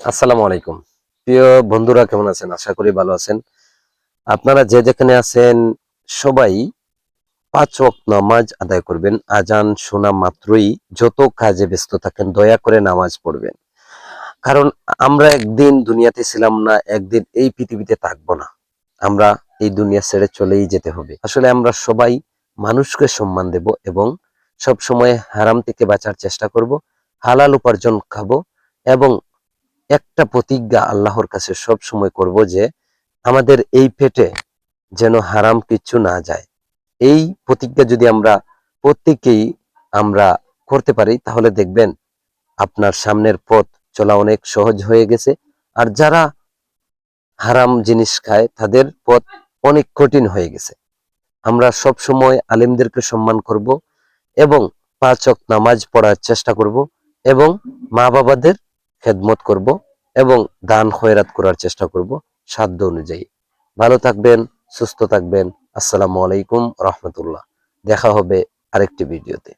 আসসালামু আলাইকুম। প্রিয় বন্ধুরা, কেমন আছেন? আশা করি ভালো আছেন। আপনারা যে যেখানে আছেন সবাই ৫ ওয়াক্ত নামাজ আদায় করবেন। আজান শোনা মাত্রই যত কাজে ব্যস্ত থাকেন দয়া করে নামাজ পড়বেন। কারণ আমরা একদিন দুনিয়াতে ছিলাম না, একদিন এই পৃথিবীতে থাকবো না। আমরা এই দুনিয়া ছেড়ে চলেই যেতে হবে। আসলে আমরা সবাই মানুষকে সম্মান দেব এবং সবসময় হারাম থেকে বাঁচার চেষ্টা করব। হালাল উপার্জন খাবো এবং একটা প্রতিজ্ঞা আল্লাহর কাছে সব সময় করব যে আমাদের এই পেটে যেন হারাম কিচ্ছু না যায়। এই প্রতিজ্ঞা যদি আমরা প্রত্যেকেই আমরা করতে পারি তাহলে দেখবেন আপনার সামনের পথ চলা অনেক সহজ হয়ে গেছে। আর যারা হারাম জিনিস খায় তাদের পথ অনেক কঠিন হয়ে গেছে। আমরা সব সময় আলেমদেরকে সম্মান করব এবং ৫ ওয়াক্ত নামাজ পড়ার চেষ্টা করব এবং মা বাবাদের খেদমত করব এবং দান খয়রাত করার চেষ্টা করব সাধ্য অনুযায়ী। ভালো থাকবেন, সুস্থ থাকবেন। আসসালামু আলাইকুম রহমতুল্লাহ। দেখা হবে আরেকটি ভিডিওতে।